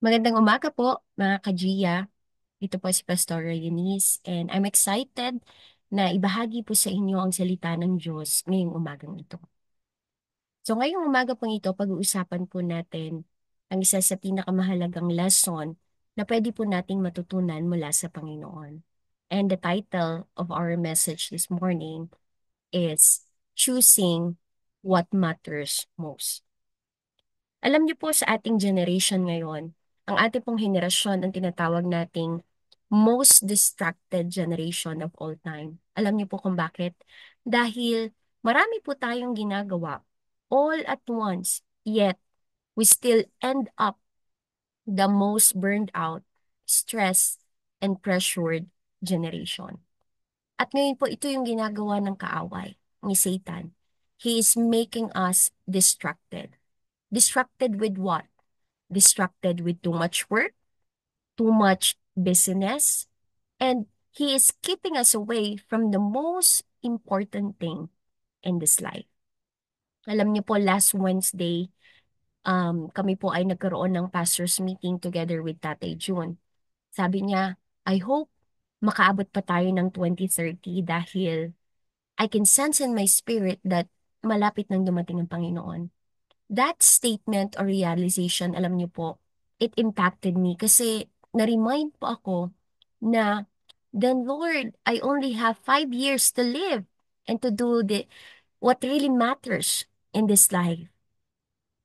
Magandang umaga po, mga ka-Gia. Ito po si Pastora Eunice and I'm excited na ibahagi po sa inyo ang salita ng Diyos ngayong umagang ito. So ngayong umaga pong ito, pag-uusapan po natin ang isa sa pinakamahalagang lesson na pwede po nating matutunan mula sa Panginoon. And the title of our message this morning is Choosing What Matters Most. Alam niyo po sa ating generation ngayon, ang ating pong henerasyon ang tinatawag nating most distracted generation of all time. Alam niyo po kung bakit? Dahil marami po tayong ginagawa all at once, yet we still end up the most burned out, stressed, and pressured generation. At ngayon po, ito yung ginagawa ng kaaway, ni Satan. He is making us distracted. Distracted with what? Distracted with too much work, too much busyness, and he is keeping us away from the most important thing in this life. Alam niyo po, last Wednesday, kami po ay nagkaroon ng pastor's meeting together with Tatay June. Sabi niya, I hope makaabot pa tayo ng 2030 dahil I can sense in my spirit that malapit nang dumating ang Panginoon. That statement or realization, alam niyo po, it impacted me kasi na-remind po ako na, then Lord, I only have 5 years to live and to do what really matters in this life.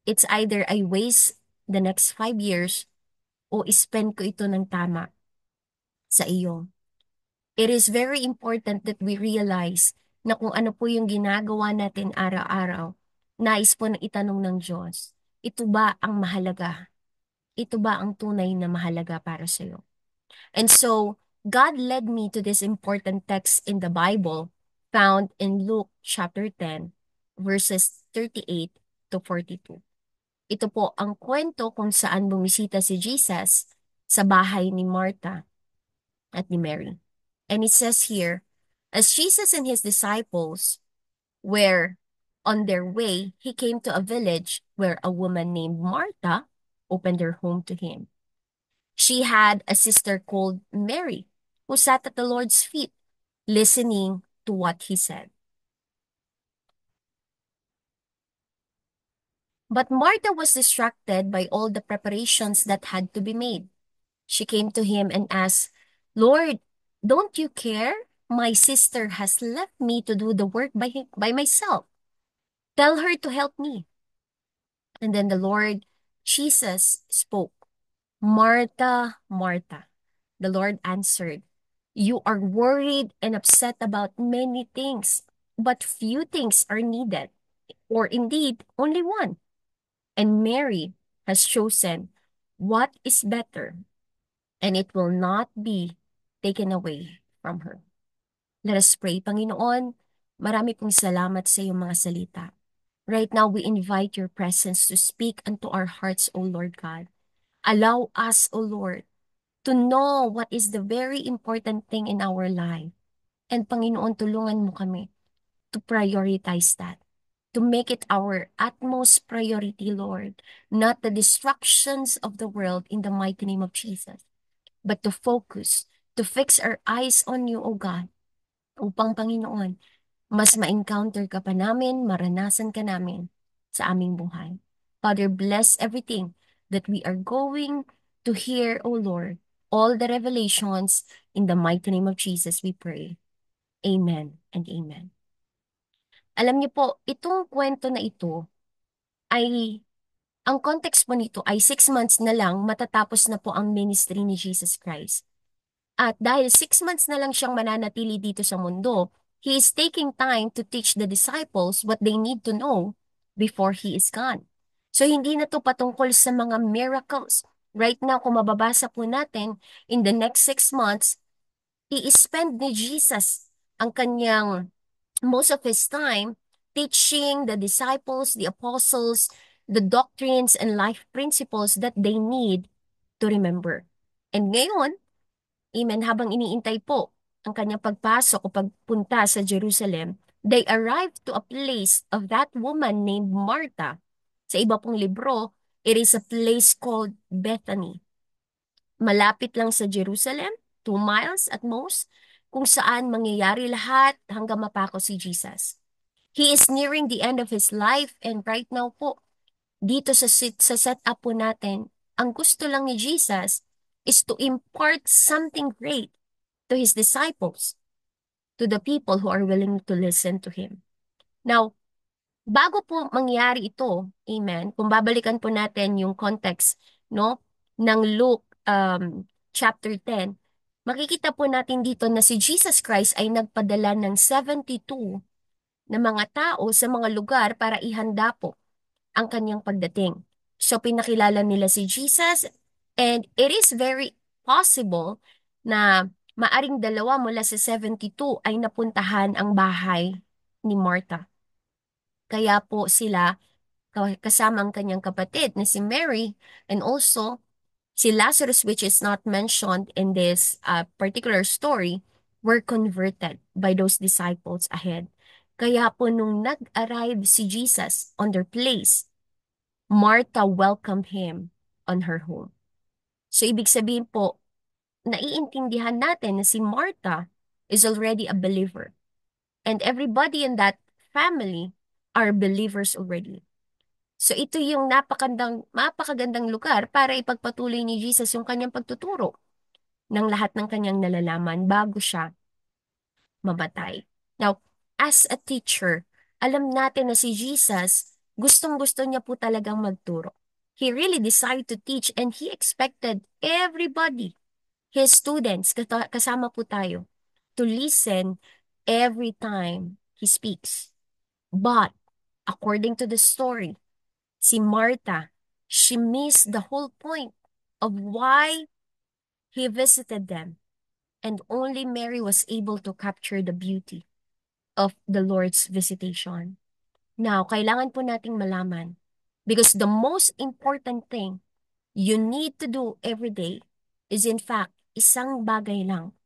It's either I waste the next 5 years o spend ko ito ng tama sa iyo. It is very important that we realize na kung ano po yung ginagawa natin araw-araw, nais po na itanong ng Diyos, ito ba ang mahalaga? Ito ba ang tunay na mahalaga para sa iyo? And so, God led me to this important text in the Bible found in Luke chapter 10, verses 38 to 42. Ito po ang kwento kung saan bumisita si Jesus sa bahay ni Martha at ni Mary. And it says here, as Jesus and his disciples were on their way, he came to a village where a woman named Martha opened her home to him. She had a sister called Mary, who sat at the Lord's feet, listening to what he said. But Martha was distracted by all the preparations that had to be made. She came to him and asked, Lord, don't you care? My sister has left me to do the work by myself. Tell her to help me. And then the Lord Jesus spoke, Martha, Martha. The Lord answered, you are worried and upset about many things, but few things are needed, or indeed only one. And Mary has chosen what is better, and it will not be taken away from her. Let us pray. Panginoon, marami pong salamat sa iyong mga salita. Right now, we invite your presence to speak unto our hearts, O Lord God. Allow us, O Lord, to know what is the very important thing in our life. And Panginoon, tulungan mo kami to prioritize that, to make it our utmost priority, Lord, not the distractions of the world in the mighty name of Jesus, but to focus, to fix our eyes on you, O God, upang Panginoon, mas ma-encounter ka pa namin, maranasan ka namin sa aming buhay. Father, bless everything that we are going to hear, O Lord, all the revelations in the mighty name of Jesus we pray. Amen and amen. Alam niyo po, itong kwento na ito ay, ang context po nito ay 6 months na lang matatapos na po ang ministry ni Jesus Christ. At dahil 6 months na lang siyang mananatili dito sa mundo, he is taking time to teach the disciples what they need to know before he is gone. So hindi na to patungkol sa mga miracles. Right now, kung mababasa po natin, in the next 6 months, i-spend ni Jesus ang kanyang most of his time teaching the disciples, the apostles, the doctrines and life principles that they need to remember. And ngayon, amen, habang iniintay po ang kanyang pagpasok o pagpunta sa Jerusalem, they arrived to a place of that woman named Martha. Sa iba pong libro, it is a place called Bethany. malapit lang sa Jerusalem, 2 miles at most, kung saan mangyayari lahat hanggang mapako si Jesus. He is nearing the end of his life and right now po, dito sa setup po natin, ang gusto lang ni Jesus is to impart something great to his disciples, to the people who are willing to listen to him. Now, bago po mangyari ito, amen, kung babalikan po natin yung context, no, ng Luke chapter 10, makikita po natin dito na si Jesus Christ ay nagpadala ng 72 na mga tao sa mga lugar para ihanda po ang kanyang pagdating. So pinakilala nila si Jesus and it is very possible na maaring dalawa mula sa 72 ay napuntahan ang bahay ni Martha. Kaya po sila kasama ang kanyang kapatid na si Mary and also si Lazarus, which is not mentioned in this particular story, were converted by those disciples ahead. Kaya po nung nag-arrive si Jesus on their place, Martha welcomed him on her home. So ibig sabihin po, naiintindihan natin na si Martha is already a believer. And everybody in that family are believers already. So ito yung napakagandang lugar para ipagpatuloy ni Jesus yung kanyang pagtuturo ng lahat ng kanyang nalalaman bago siya mamatay. Now, as a teacher, alam natin na si Jesus, gustong-gusto niya po talagang magturo. He really decided to teach and he expected everybody, his students, kasama po tayo, to listen every time he speaks. But, according to the story, si Martha, she missed the whole point of why he visited them. And only Mary was able to capture the beauty of the Lord's visitation. Now, kailangan po nating malaman because the most important thing you need to do every day is in fact isang bagay lang,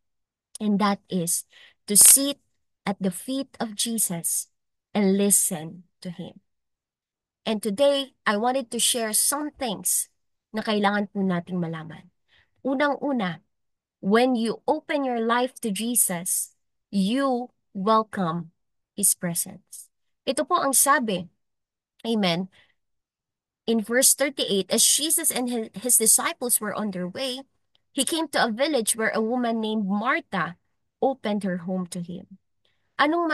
and that is to sit at the feet of Jesus and listen to Him. And today, I wanted to share some things na kailangan po nating malaman. Unang-una, when you open your life to Jesus, you welcome His presence. Ito po ang sabi, amen, in verse 38, as Jesus and his disciples were on their way, He came to a village where a woman named Martha opened her home to Him. Ano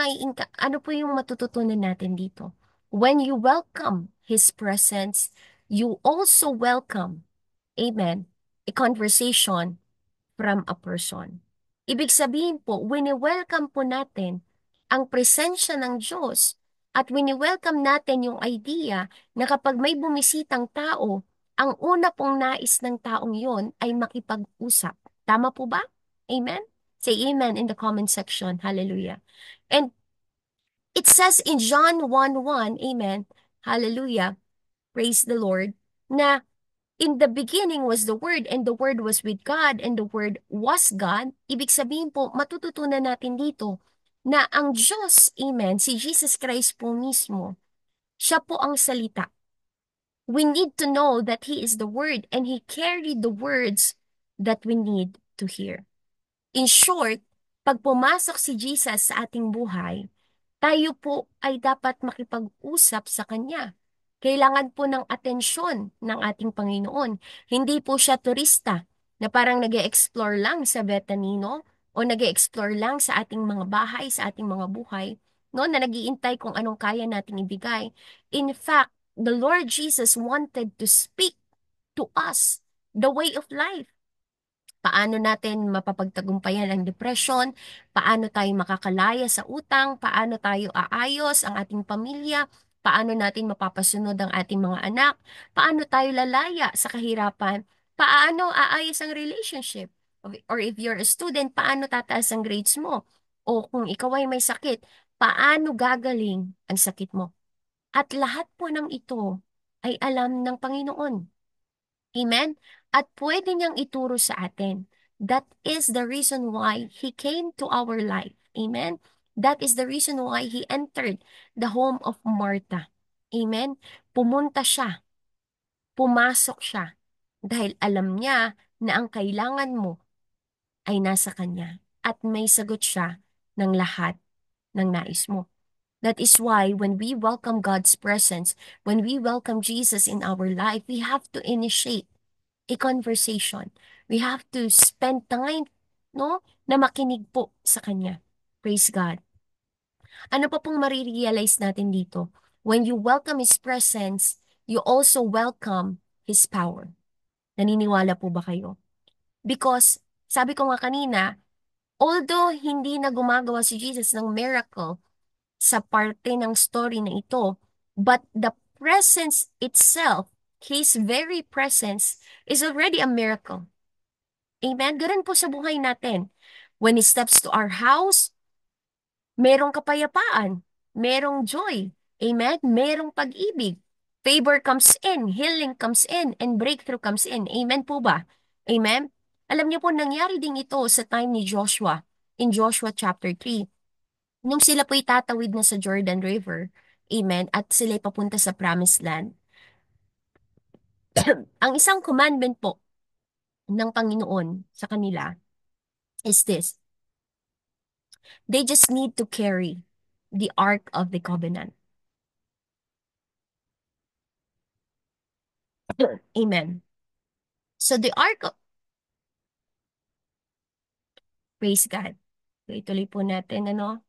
po yung matututunan natin dito? When you welcome His presence, you also welcome, amen, a conversation from a person. Ibig sabihin po, wini-welcome po natin ang presensya ng Diyos at wini-welcome natin yung idea na kapag may bumisitang tao, ang una pong nais ng taong yon ay makipag-usap. Tama po ba? Amen? Say amen in the comment section. Hallelujah. And it says in John 1:1, amen, hallelujah, praise the Lord, na in the beginning was the Word, and the Word was with God, and the Word was God. Ibig sabihin po, matututunan natin dito na ang Diyos, amen, si Jesus Christ po mismo, siya po ang salita. We need to know that He is the Word, and He carried the words that we need to hear. In short, pag pumasok si Jesus sa ating buhay, tayo po ay dapat makipag-usap sa Kanya. Kailangan po ng atensyon ng ating Panginoon. Hindi po siya turista na parang nag-e-explore lang sa Betanino o nag-e-explore lang sa ating mga bahay, sa ating mga buhay, no, na nag-iintay kung anong kaya nating ibigay. In fact, the Lord Jesus wanted to speak to us the way of life. Paano natin mapapagtagumpayan ang depression, paano tayo makakalaya sa utang, paano tayo aayos ang ating pamilya, paano natin mapapasunod ang ating mga anak, paano tayo lalaya sa kahirapan, paano aayos ang relationship. Or if you're a student, paano tataas ang grades mo? O kung ikaw ay may sakit, paano gagaling ang sakit mo? At lahat po ng ito ay alam ng Panginoon. Amen? At pwede niyang ituro sa atin. That is the reason why He came to our life. Amen? That is the reason why He entered the home of Martha. Amen? Pumunta siya. Pumasok siya. Dahil alam niya na ang kailangan mo ay nasa Kanya at may sagot siya ng lahat ng nais mo. That is why when we welcome God's presence, when we welcome Jesus in our life, we have to initiate a conversation. We have to spend time, no, na makinig po sa Kanya. Praise God. Ano pa pong marirealize natin dito? When you welcome His presence, you also welcome His power. Naniniwala po ba kayo? Because, sabi ko nga kanina, although hindi na gumagawa si Jesus ng miracle sa parte ng story na ito, but the presence itself, His very presence, is already a miracle. Amen? Ganun po sa buhay natin. When He steps to our house, merong kapayapaan, merong joy. Amen? Merong pag-ibig. Favor comes in, healing comes in, and breakthrough comes in. Amen po ba? Amen? Alam niyo po, nangyari din ito sa time ni Joshua, in Joshua chapter 3. Nung sila po'y tatawid na sa Jordan River, amen, at sila'y papunta sa Promised Land, ang isang commandment po ng Panginoon sa kanila is this: they just need to carry the Ark of the Covenant. Amen. So the Ark of, praise God. So ituloy po natin, ano?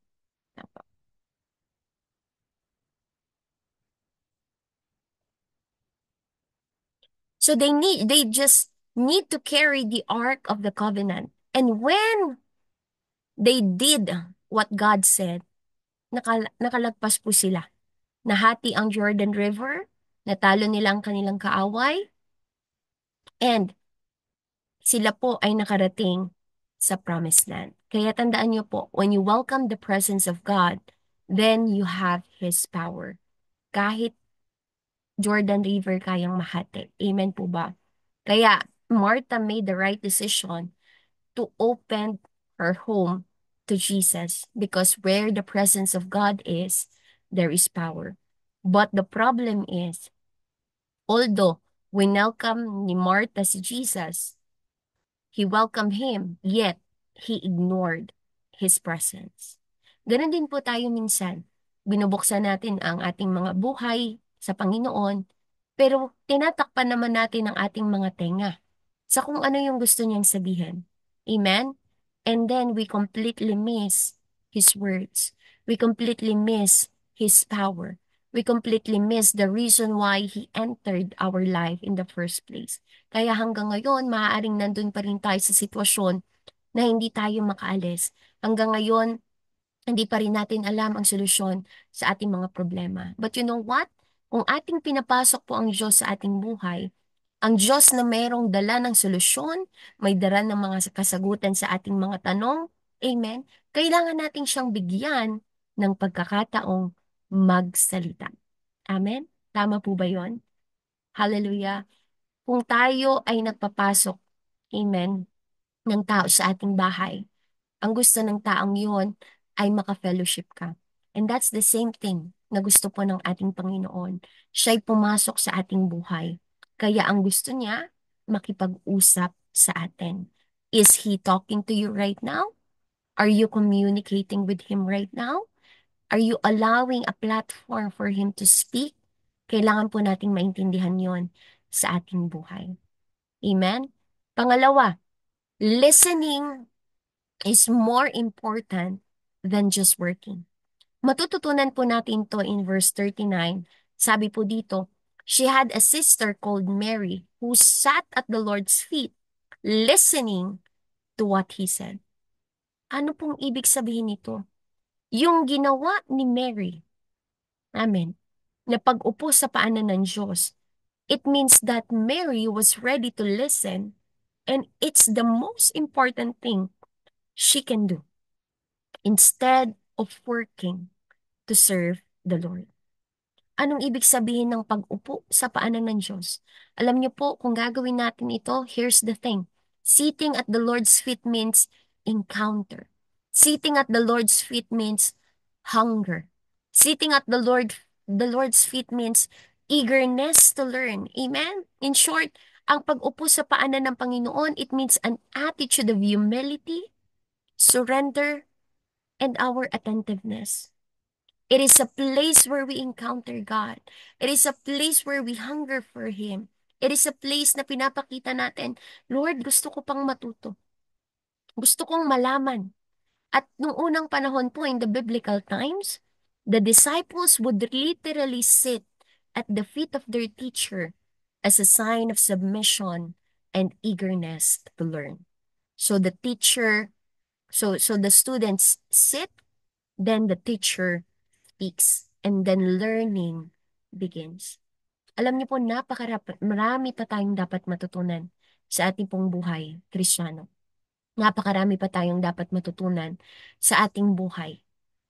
So they just need to carry the Ark of the Covenant. And when they did what God said, nakalagpas po sila. Nahati ang Jordan River, natalo nila ang kanilang kaaway, and sila po ay nakarating sa Promised Land. Kaya tandaan niyo po, when you welcome the presence of God, then you have His power. Kahit Jordan River kayang mahati. Amen po ba? Kaya Martha made the right decision to open her home to Jesus, because where the presence of God is, there is power. But the problem is, although winelcome ni Martha si Jesus, he welcomed him, yet he ignored his presence. Ganon din po tayo minsan. Binubuksan natin ang ating mga buhay sa Panginoon, pero tinatakpan naman natin ang ating mga tenga sa kung ano yung gusto niyang sabihin. Amen? And then we completely miss His words. We completely miss His power. We completely miss the reason why He entered our life in the first place. Kaya hanggang ngayon, maaaring nandun pa rin tayo sa sitwasyon na hindi tayo makaalis. Hanggang ngayon, hindi pa rin natin alam ang solusyon sa ating mga problema. But you know what? Kung ating pinapasok po ang Diyos sa ating buhay, ang Diyos na mayroong dala ng solusyon, may dala ng mga kasagutan sa ating mga tanong, amen, kailangan natin siyang bigyan ng pagkakataong magsalita. Amen? Tama po ba yon? Hallelujah. Kung tayo ay nagpapasok, amen, ng tao sa ating bahay, ang gusto ng taong yun ay maka-fellowship ka. And that's the same thing na gusto po ng ating Panginoon. Siya'y pumasok sa ating buhay. Kaya ang gusto niya, makipag-usap sa atin. Is He talking to you right now? Are you communicating with Him right now? Are you allowing a platform for Him to speak? Kailangan po nating maintindihan yon sa ating buhay. Amen? Pangalawa, listening is more important than just working. Matututunan po natin to in verse 39. Sabi po dito, she had a sister called Mary who sat at the Lord's feet listening to what He said. Ano pong ibig sabihin nito? Yung ginawa ni Mary, amen, na pag-upo sa paanan ng Diyos, it means that Mary was ready to listen, and it's the most important thing she can do instead of working to serve the Lord. Anong ibig sabihin ng pag-upo sa paanan ng Diyos? Alam niyo po, kung gagawin natin ito, here's the thing. Sitting at the Lord's feet means encounter. Sitting at the Lord's feet means hunger. Sitting at the Lord's feet means eagerness to learn. Amen? In short, Ang pag-upo sa paanan ng Panginoon, it means an attitude of humility, surrender, and our attentiveness. It is a place where we encounter God. It is a place where we hunger for Him. It is a place na pinapakita natin, Lord, gusto ko pang matuto. Gusto kong malaman. At nung unang panahon po, in the biblical times, the disciples would literally sit at the feet of their teacher as a sign of submission and eagerness to learn. So the teacher, so the students sit, then the teacher speaks, and then learning begins. Alam niyo po, marami pa tayong dapat matutunan sa ating pong buhay, Kristiyano. Napakarami pa tayong dapat matutunan sa ating buhay.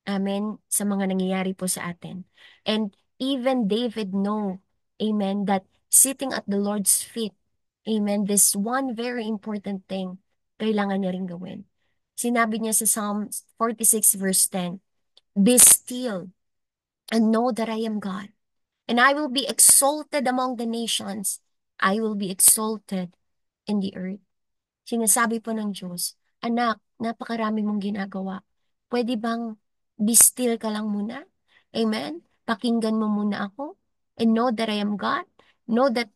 Amen. Sa mga nangyayari po sa atin. And even David know, amen, that sitting at the Lord's feet, amen, this one very important thing, kailangan niya rin gawin. Sinabi niya sa Psalm 46 verse 10, "Be still and know that I am God, and I will be exalted among the nations. I will be exalted in the earth." Sinasabi po ng Diyos, anak, napakarami mong ginagawa. Pwede bang be still ka lang muna? Amen? Pakinggan mo muna ako. And know that I am God. Know that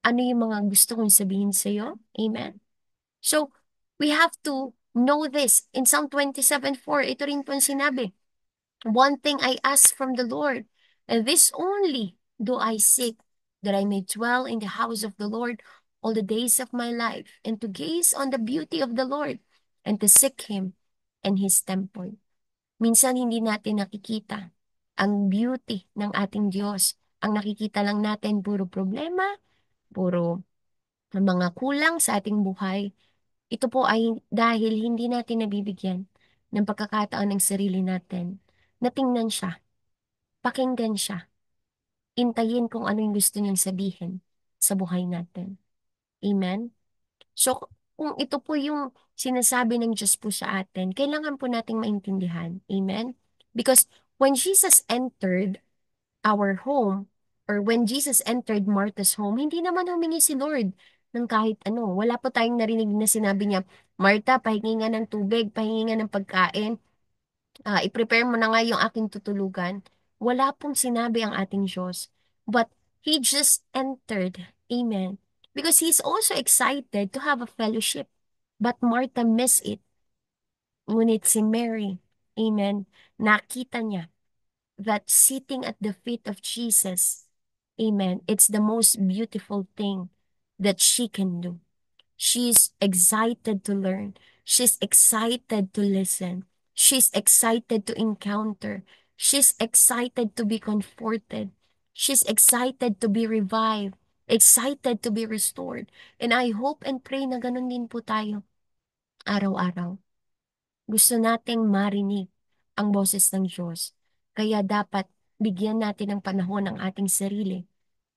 ano yung mga gusto kong sabihin sa iyo. Amen? So, we have to know this. In Psalm 27:4, ito rin po ang sinabi. One thing I ask from the Lord, and this only do I seek, that I may dwell in the house of the Lord all the days of my life, and to gaze on the beauty of the Lord, and to seek Him and His temple. Minsan hindi natin nakikita ang beauty ng ating Diyos. Ang nakikita lang natin puro problema, puro mga kulang sa ating buhay. Ito po ay dahil hindi natin nabibigyan ng pagkakataon ng sarili natin na tingnan siya, pakinggan siya, intayin kung ano yung gusto niyang sabihin sa buhay natin. Amen? So, kung ito po yung sinasabi ng Diyos po sa atin, kailangan po nating maintindihan. Amen? Because when Jesus entered our home, or when Jesus entered Martha's home, hindi naman humingi si Lord ng kahit ano. Wala po tayong narinig na sinabi niya, Martha, pahingi nga ng tubig, pahingi nga ng pagkain, i-prepare mo na nga yung aking tutulugan. Wala pong sinabi ang ating Diyos. But He just entered. Amen. Because He's also excited to have a fellowship. But Martha missed it. Ngunit si Mary, amen, nakita niya that sitting at the feet of Jesus, amen, it's the most beautiful thing that she can do. She's excited to learn. She's excited to listen. She's excited to encounter. She's excited to be comforted. She's excited to be revived. Excited to be restored. And I hope and pray na ganun din po tayo araw-araw. Gusto nating marinig ang boses ng Diyos. Kaya dapat bigyan natin ng panahon ang ating sarili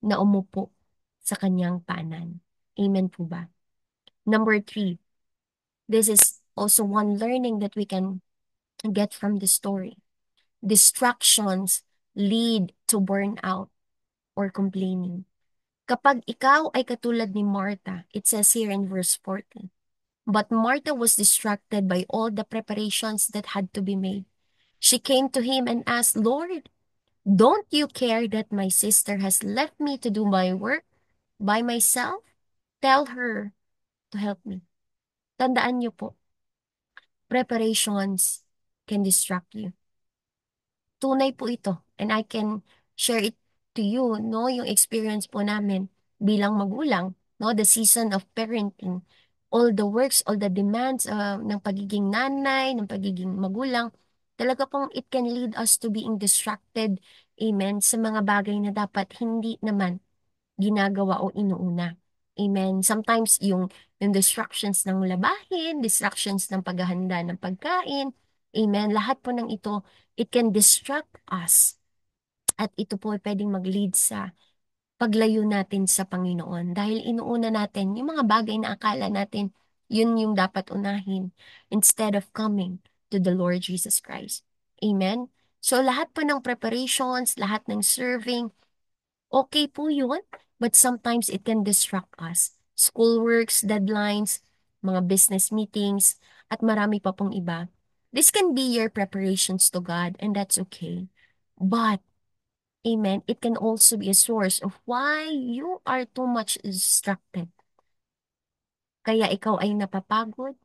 na umupo sa kanyang paanan. Amen po ba? Number 3, this is also one learning that we can get from the story. Distractions lead to burnout or complaining. Kapag ikaw ay katulad ni Martha, it says here in verse 14, but Martha was distracted by all the preparations that had to be made. She came to him and asked, Lord, don't you care that my sister has left me to do my work by myself? Tell her to help me. Tandaan niyo po, preparations can distract you. Tunay po ito. And I can share it to you, no? Yung experience po namin bilang magulang, no? The season of parenting. All the works, all the demands ng pagiging nanay, ng pagiging magulang, talaga pong it can lead us to being distracted, amen, sa mga bagay na dapat hindi naman ginagawa o inuuna. Amen. Sometimes yung distractions ng labahin, distractions ng paghahanda ng pagkain, amen, lahat po ng ito, it can distract us. At ito po ay pwedeng mag-lead sa paglayo natin sa Panginoon. Dahil inuuna natin yung mga bagay na akala natin yun yung dapat unahin instead of coming to the Lord Jesus Christ. Amen? So lahat po ng preparations, lahat ng serving, okay po yun. but sometimes it can distract us. Schoolworks, deadlines, mga business meetings, at marami pa pong iba. This can be your preparations to God, and that's okay. But, amen, it can also be a source of why you are too much distracted. Kaya ikaw ay napapagod,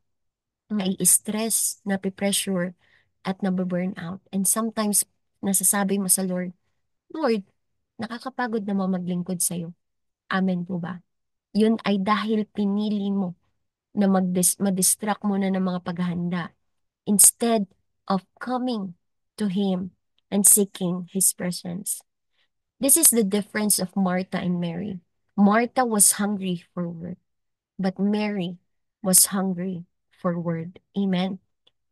nai-stress, napipressure, at nababurn out. And sometimes, nasasabi mo sa Lord, Lord, nakakapagod na maglingkod sa'yo. Amen po ba? Yun ay dahil pinili mo na madistract mo na ng mga paghahanda instead of coming to Him and seeking His presence. This is the difference of Martha and Mary. Martha was hungry for word, but Mary was hungry for word. Amen.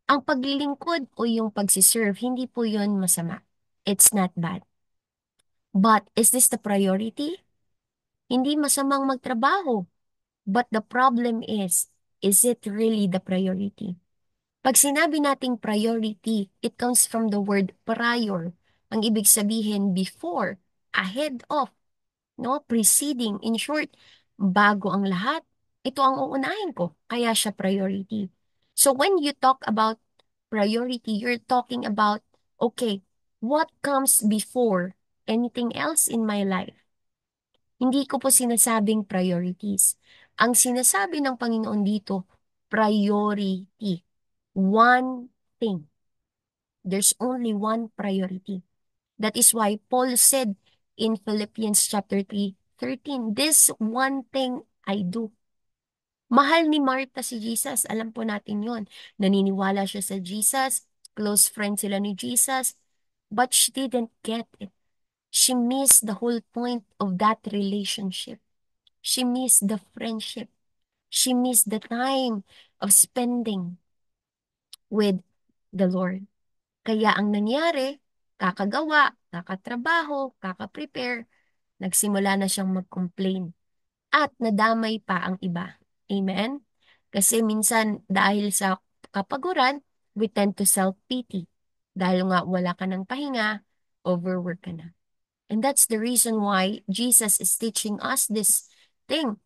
Ang paglilingkod o yung pagsiserve, hindi po yun masama. It's not bad. But is this the priority? Hindi masamang magtrabaho. But the problem is it really the priority? Pag sinabi nating priority, it comes from the word prior. Ang ibig sabihin before, ahead of, no? Preceding. In short, bago ang lahat, ito ang uunahin ko. Kaya siya priority. So when you talk about priority, you're talking about, okay, what comes before anything else in my life? Hindi ko po sinasabing priorities. Ang sinasabi ng Panginoon dito, priority. One thing. There's only one priority. That is why Paul said in Philippians chapter 3:13, this one thing I do. Mahal ni Martha si Jesus. Alam po natin yon. Naniniwala siya sa Jesus. Close friend sila ni Jesus. But she didn't get it. She missed the whole point of that relationship. She missed the friendship. She missed the time of spending with the Lord. Kaya ang nangyari, kakagawa, kakatrabaho, kakaprepare, nagsimula na siyang mag-complain. At nadamay pa ang iba. Amen? Kasi minsan dahil sa kapaguran, we tend to self-pity. Dahil nga wala ka ng pahinga, overwork ka na. And that's the reason why Jesus is teaching us this thing.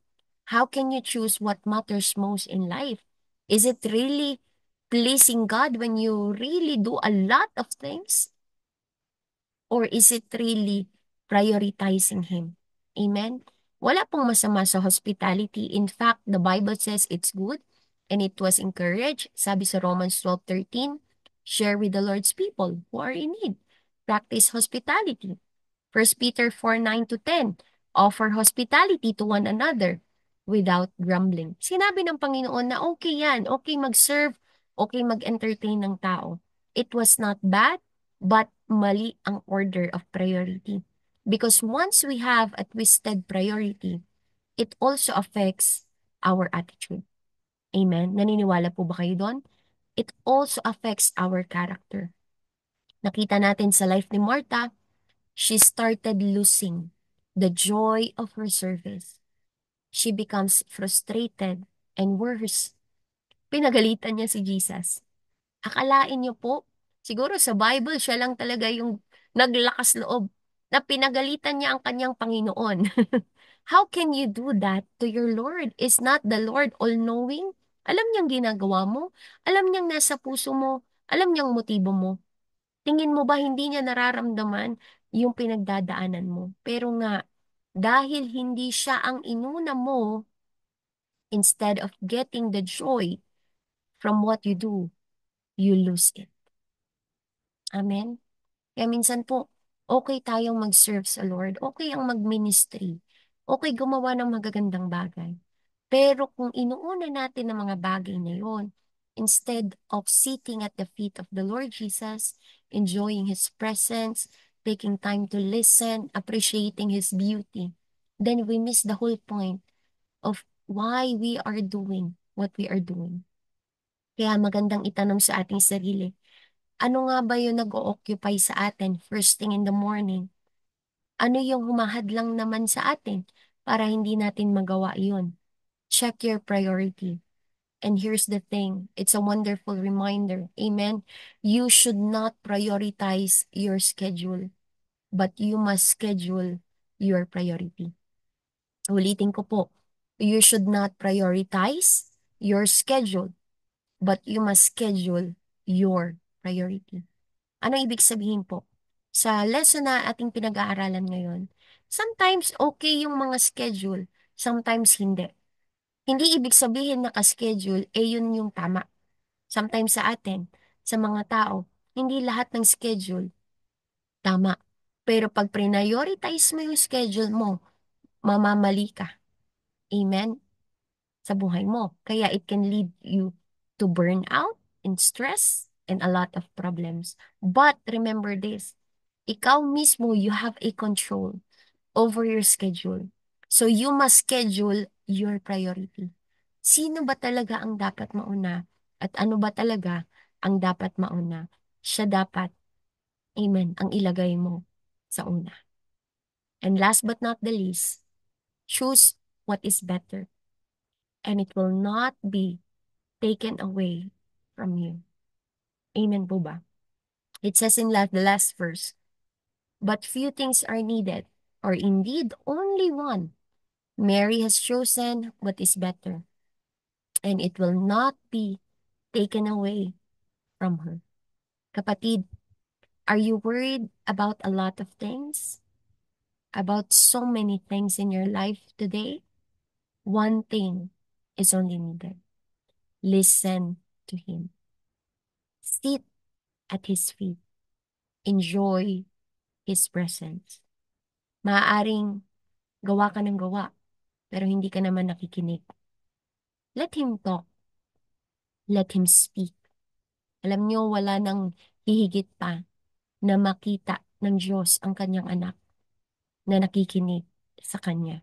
How can you choose what matters most in life? Is it really pleasing God when you really do a lot of things? Or is it really prioritizing Him? Amen? Wala pong masama sa hospitality. In fact, the Bible says it's good and it was encouraged. Sabi sa Romans 12:13, share with the Lord's people who are in need. Practice hospitality. First Peter 4:9 to 10, offer hospitality to one another without grumbling. Sinabi ng Panginoon na okay yan, okay mag-serve, okay mag-entertain ng tao. It was not bad, but mali ang order of priority. Because once we have a twisted priority, it also affects our attitude. Amen? Naniniwala po ba kayo doon? It also affects our character. Nakita natin sa life ni Martha, she started losing the joy of her service. She becomes frustrated and worse. Pinagalitan niya si Jesus. Akalain niyo po, siguro sa Bible siya lang talaga yung naglakas loob na pinagalitan niya ang kanyang Panginoon. How can you do that to your Lord? Is not the Lord all-knowing? Alam niyang ginagawa mo. Alam niyang nasa puso mo. Alam niyang motibo mo. Tingin mo ba hindi niya nararamdaman yung pinagdadaanan mo? Pero nga, dahil hindi siya ang inuna mo, instead of getting the joy from what you do, you lose it. Amen? Kaya minsan po, okay tayong mag-serve sa Lord, okay ang mag-ministry, okay gumawa ng magagandang bagay. Pero kung inuuna natin ang mga bagay na yon, instead of sitting at the feet of the Lord Jesus, enjoying His presence, taking time to listen, appreciating His beauty, then we miss the whole point of why we are doing what we are doing. Kaya magandang itanong sa ating sarili, ano nga ba yung nag-o-occupy sa atin first thing in the morning? Ano yung humahadlang naman sa atin para hindi natin magawa yun? Check your priority. And here's the thing, it's a wonderful reminder. Amen? You should not prioritize your schedule, but you must schedule your priority. Ulitin ko po, you should not prioritize your schedule, but you must schedule your priority. Ano ibig sabihin po? Sa lesson na ating pinag-aaralan ngayon, sometimes okay yung mga schedule, sometimes hindi. Hindi ibig sabihin naka-schedule, yun yung tama. Sometimes sa atin, sa mga tao, hindi lahat ng schedule tama. Pero pag prioritize mo yung schedule mo, mamamali ka. Amen? Sa buhay mo. Kaya it can lead you to burnout and stress and a lot of problems. But remember this, ikaw mismo, you have a control over your schedule. So you must schedule your priority. Sino ba talaga ang dapat mauna? At ano ba talaga ang dapat mauna? Siya dapat, amen, ang ilagay mo sa una. And last but not the least, choose what is better. And it will not be taken away from you. Amen po ba? It says in the last verse, but few things are needed, or indeed only one. Mary has chosen what is better, and it will not be taken away from her. Kapatid, are you worried about a lot of things? About so many things in your life today? One thing is only needed. Listen to Him. Sit at His feet. Enjoy His presence. Maaaring gawa ka ng gawa, pero hindi ka naman nakikinig. Let Him talk. Let Him speak. Alam niyo, wala nang hihigit pa na makita ng Diyos ang kanyang anak na nakikinig sa kanya.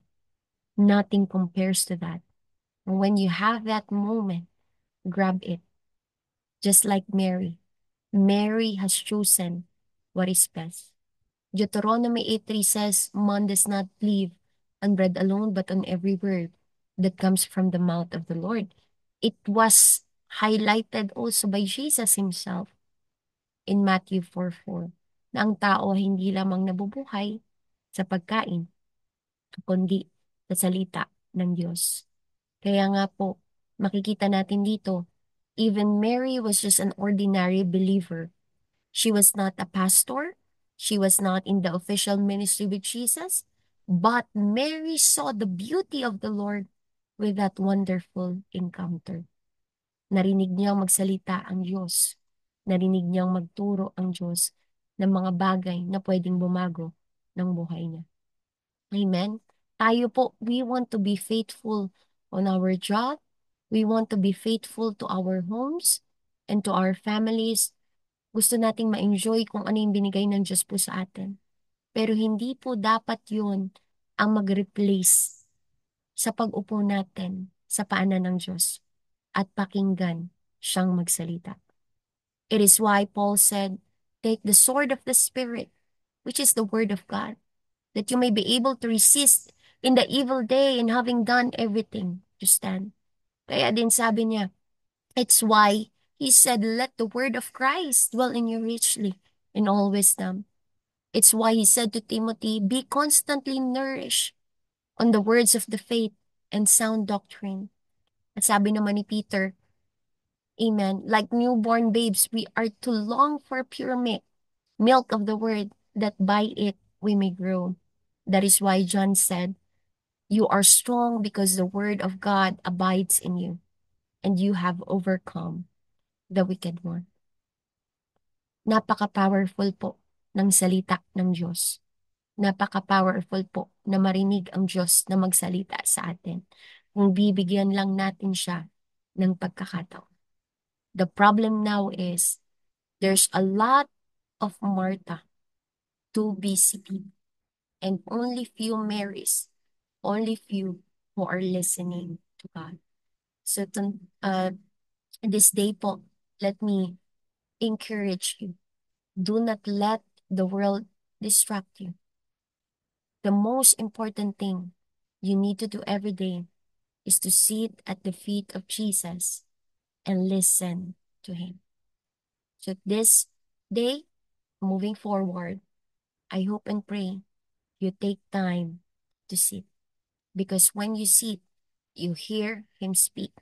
Nothing compares to that. And when you have that moment, grab it. Just like Mary. Mary has chosen what is best. Deuteronomy 8:3 says, man does not live on bread alone, but on every word that comes from the mouth of the Lord. It was highlighted also by Jesus himself in Matthew 4:4 na ang tao ay hindi lamang nabubuhay sa pagkain, kundi sa salita ng Diyos. Kaya nga po, makikita natin dito, even Mary was just an ordinary believer. She was not a pastor. She was not in the official ministry with Jesus. But Mary saw the beauty of the Lord with that wonderful encounter. Narinig niyang magsalita ang Diyos. Narinig niyang magturo ang Diyos ng mga bagay na pwedeng bumago ng buhay niya. Amen? Tayo po, we want to be faithful on our job. We want to be faithful to our homes and to our families. Gusto nating ma-enjoy kung ano yung binigay ng Diyos po sa atin. Pero hindi po dapat yun ang mag-replace sa pag-upo natin sa paanan ng Diyos at pakinggan siyang magsalita. It is why Paul said, take the sword of the Spirit, which is the word of God, that you may be able to resist in the evil day and having done everything to stand. Kaya din sabi niya, it's why he said, let the word of Christ dwell in you richly in all wisdom. It's why he said to Timothy, be constantly nourished on the words of the faith and sound doctrine. At sabi naman ni Peter, amen, like newborn babes, we are to long for pure milk of the word, that by it we may grow. That is why John said, you are strong because the word of God abides in you, and you have overcome the wicked one. Napaka-powerful po ng salita ng Diyos. Napaka-powerful po na marinig ang Diyos na magsalita sa atin kung bibigyan lang natin siya ng pagkakataon. The problem now is there's a lot of Martha, too busy people, and only few Marys, only few who are listening to God. So this day po, let me encourage you. Do not let the world distract you. The most important thing you need to do every day is to sit at the feet of Jesus and listen to Him. So this day, moving forward, I hope and pray you take time to sit. Because when you sit, you hear Him speak.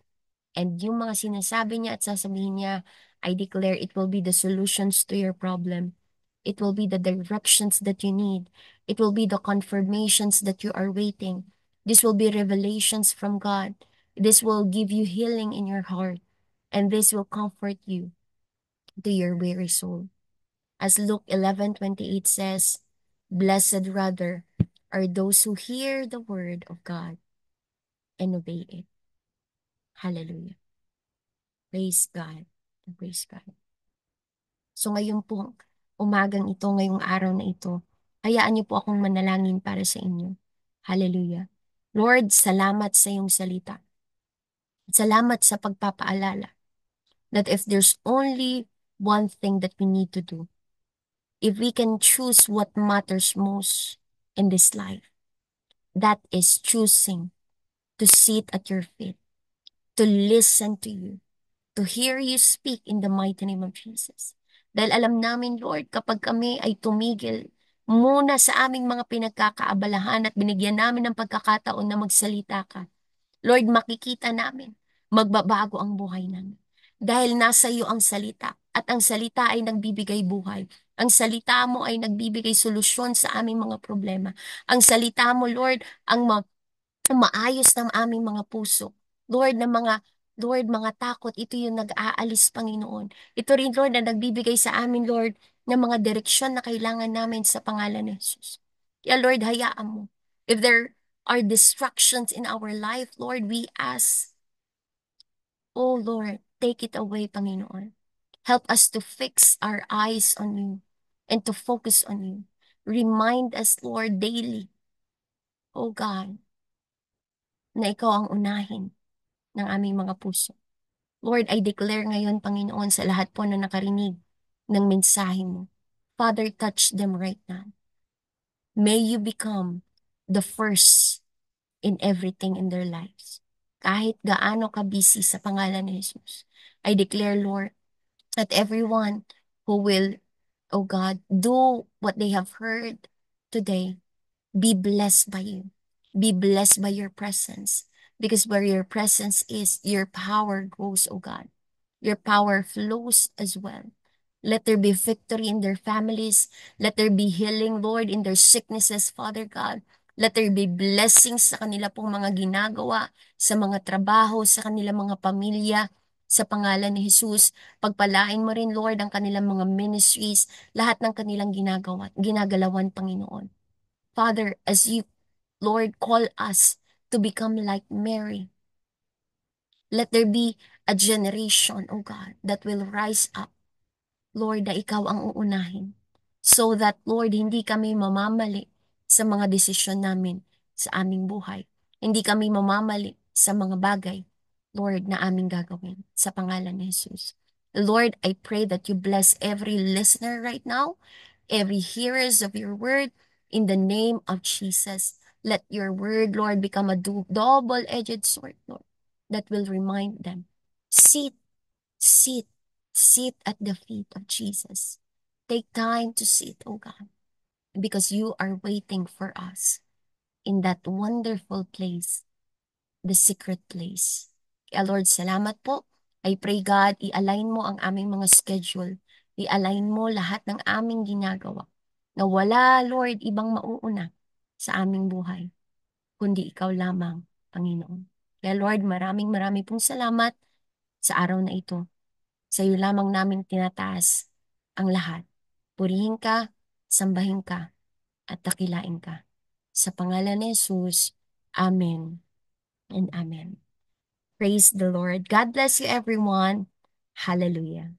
And yung mga sinasabi niya at sasabihin niya, I declare it will be the solutions to your problem. It will be the directions that you need. It will be the confirmations that you are waiting. This will be revelations from God. This will give you healing in your heart. And this will comfort you to your weary soul. As Luke 11:28 says, Blessed rather are those who hear the word of God and obey it. Hallelujah. Praise God. Praise God. So ngayon po, umagang ito, ngayong araw na ito, hayaan niyo po akong manalangin para sa inyo. Hallelujah. Lord, salamat sa iyong salita. Salamat sa pagpapaalala that if there's only one thing that we need to do, if we can choose what matters most in this life, that is choosing to sit at your feet, to listen to you, to hear you speak in the mighty name of Jesus. Dahil alam namin, Lord, kapag kami ay tumigil muna sa aming mga pinagkakaabalahan at binigyan namin ng pagkakataon na magsalita ka, Lord, makikita namin, magbabago ang buhay namin. Dahil nasa iyo ang salita at ang salita ay nagbibigay buhay. Ang salita mo ay nagbibigay solusyon sa aming mga problema. Ang salita mo, Lord, ang maayos ng aming mga puso. Lord, mga takot, ito yung nag-aalis, Panginoon. Ito rin, Lord, na nagbibigay sa amin, Lord, ng mga direksyon na kailangan namin sa pangalan ni Jesus. Kaya, Lord, hayaan mo. If there are distractions in our life, Lord, we ask, oh Lord, take it away, Panginoon. Help us to fix our eyes on you and to focus on you. Remind us, Lord, daily, oh God, na ikaw ang unahin ng aming mga puso. Lord, I declare ngayon, Panginoon, sa lahat po na nakarinig ng mensahe mo. Father, touch them right now. May you become the first in everything in their lives. Kahit gaano ka busy sa pangalan ni Jesus. I declare, Lord, that everyone who will, oh God, do what they have heard today, be blessed by you. Be blessed by your presence. Because where your presence is, your power goes, oh God. Your power flows as well. Let there be victory in their families. Let there be healing, Lord, in their sicknesses, Father God. Let there be blessings sa kanila pong mga ginagawa, sa mga trabaho, sa kanilang mga pamilya. Sa pangalan ni Jesus, pagpalain mo rin, Lord, ang kanilang mga ministries, lahat ng kanilang ginagawa, ginagalawan, Panginoon. Father, as you, Lord, call us to become like Mary, let there be a generation, oh God, that will rise up, Lord, na ikaw ang uunahin. So that, Lord, hindi kami mamamali sa mga desisyon namin sa aming buhay. Hindi kami mamamali sa mga bagay, Lord, na aming gagawin sa pangalan ni Jesus. Lord, I pray that you bless every listener right now, every hearers of your word, in the name of Jesus. Let your word, Lord, become a double-edged sword, Lord, that will remind them, sit, sit, sit at the feet of Jesus. Take time to sit, oh God, because you are waiting for us in that wonderful place, the secret place. Kaya Lord, salamat po. I pray God, i-align mo ang aming mga schedule. I-align mo lahat ng aming ginagawa. Na wala, Lord, ibang mauuna sa aming buhay, kundi ikaw lamang, Panginoon. Kaya Lord, maraming maraming pong salamat sa araw na ito. Sa iyo lamang namin tinataas ang lahat. Purihin ka, sambahin ka, at takilain ka. Sa pangalan ni Jesus, Amen and Amen. Praise the Lord. God bless you everyone. Hallelujah.